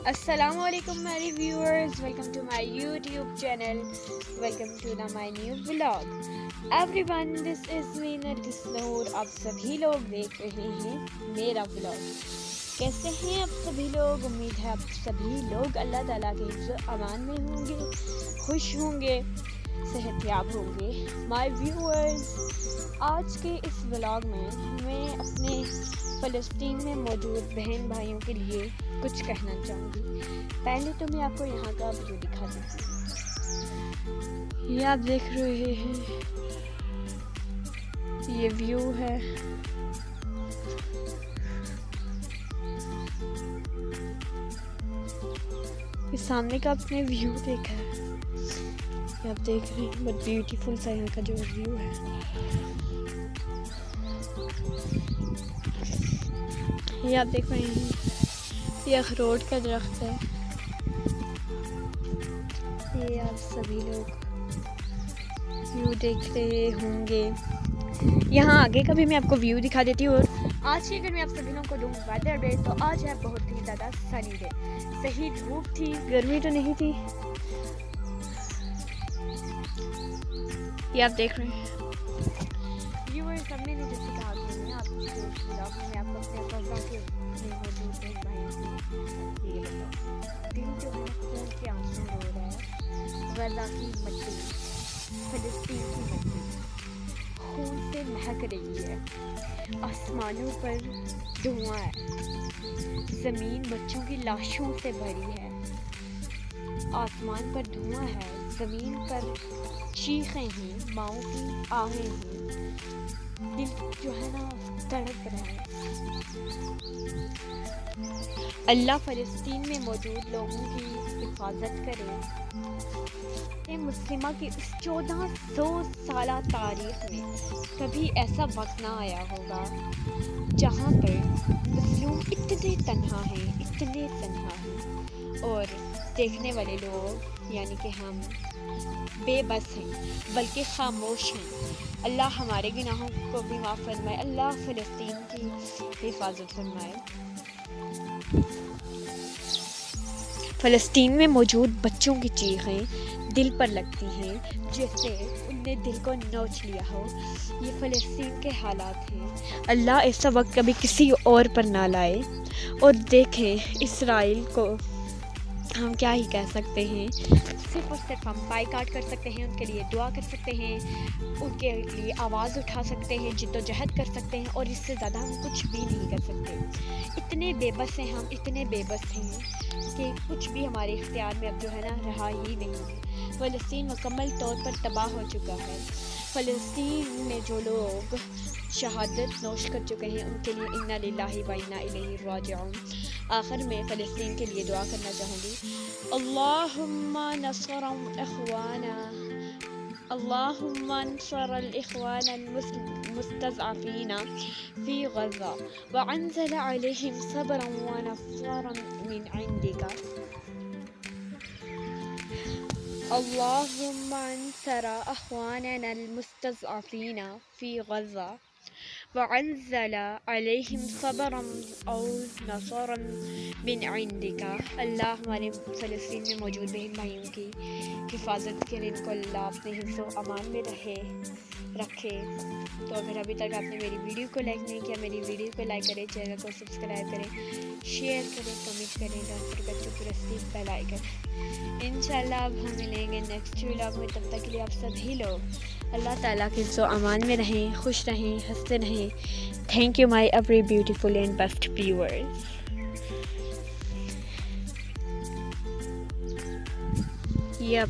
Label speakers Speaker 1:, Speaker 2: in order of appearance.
Speaker 1: السلام علیکم میری viewers, welcome to my YouTube channel, welcome to my new vlog everyone, this is me Nargis Noor. آپ سبھی لوگ دیکھ رہے ہیں میرا ولاگ۔ کیسے ہیں آپ سبھی لوگ؟ امید ہے آپ سبھی لوگ اللہ تعالیٰ کے حفظ و امان میں ہوں گے، خوش ہوں گے، صحت یاب ہوں گے۔ مائی ویورز، آج کے اس ولاگ میں اپنے فلسطین میں موجود بہن بھائیوں کے لیے کچھ کہنا چاہوں گی۔ پہلے تو میں آپ کو یہاں کا ویو دکھا دیتی ہوں۔ یہ آپ دیکھ رہے ہیں، یہ ویو ہے۔ یہ سامنے کا آپ نے ویو دیکھا ہے، یہ آپ دیکھ رہے ہیں بہت بیوٹیفل سا یہاں کا جو ویو ہے۔ یہ آپ دیکھ رہے ہیں، یہ اخروٹ کا درخت ہے۔ یہ آپ سبھی لوگ ویو دیکھ رہے ہوں گے۔ یہاں آگے کا بھی میں آپ کو ویو دکھا دیتی ہوں۔ اور آج کی اگر میں آپ سبھی لوگوں کو دوں ویدر ڈے، تو آج ہے بہت ہی زیادہ سنی ڈے۔ صحیح دھوپ تھی، گرمی تو نہیں تھی۔ یہ آپ دیکھ رہے ہیں ویورز، اب میں نے جیسے کہا کہ میں آپ کو اس ولاگ میں آپ کو اپنے غزہ کے موجود بہن بھائی سے یہ بتاؤں۔ دل جو ہے خون کے آنسو رو رہا ہے۔ غزہ کی مٹی، فلسطین کی مٹی خون سے مہک رہی ہے۔ آسمانوں پر دھواں ہے، زمین بچوں کی لاشوں سے بھری ہے۔ آسمان پر دھواں ہے، زمین پر چیخیں ہیں، ماؤں کی آہیں ہیں۔ دل جو ہے نا تڑپ رہا ہے۔ اللہ فلسطین میں موجود لوگوں کی حفاظت کرے۔ مسلمہ کی اس 1400 سالہ تاریخ میں کبھی ایسا وقت نہ آیا ہوگا جہاں پر مظلوم اتنے تنہا ہیں اور دیکھنے والے لوگ یعنی کہ ہم بے بس ہیں بلکہ خاموش ہیں۔ اللہ ہمارے گناہوں کو بھی معاف فرمائے، اللہ فلسطین کی حفاظت فرمائے۔ فلسطین میں موجود بچوں کی چیخیں دل پر لگتی ہیں جیسے ان نے دل کو نوچ لیا ہو۔ یہ فلسطین کے حالات ہیں۔ اللہ ایسا وقت کبھی کسی اور پر نہ لائے۔ اور دیکھیں اسرائیل کو ہم کیا ہی کہہ سکتے ہیں، صرف اور صرف ہم بائیکاٹ کر سکتے ہیں، ان کے لیے دعا کر سکتے ہیں، ان کے لیے آواز اٹھا سکتے ہیں، جد و جہد کر سکتے ہیں، اور اس سے زیادہ ہم کچھ بھی نہیں کر سکتے۔ اتنے بے بس ہیں ہم، اتنے بے بس ہیں کہ کچھ بھی ہمارے اختیار میں اب جو ہے نا رہا ہی نہیں ہے۔ فلسطین مکمل طور پر تباہ ہو چکا ہے۔ فلسطین میں جو لوگ شہادت نوش کر چکے ہیں ان کے لیے انا للہ و انا الیہ راجعون۔ آخر میں فلسطین کے لیے دعا کرنا چاہوں گی۔ اللہم نصر اخوانا، اللہم انصر الاخوان المستضعفین فی غزہ وانزل علیہم صبرا ونصرا من عندک۔ اللہم انصر اخواننا المستضعفین فی غزہ وانزل علیہم صبرا او نصرا من عندک۔ اللہ ہمارے فلسطین میں موجود بہن بھائیوں کی حفاظت کرے، ان کو اللہ اپنے حفظ و امان میں رکھے۔ تو اگر ابھی تک آپ نے میری ویڈیو کو لائک نہیں کیا، میری ویڈیو کو لائک کریں، چینل کو سبسکرائب کریں، شیئر کریں، کمنٹ کریں، ڈانٹ پر بچوں کو رسید پھیلائی کریں۔ انشاءاللہ اب ہم ملیں گے نیکسٹ ولاگ میں، تب تک کے لیے آپ سبھی لوگ اللہ تعالیٰ کے حفظ و امان میں رہیں، خوش رہیں، ہنستے رہیں۔ Thank you my every beautiful and best viewers. یہ اب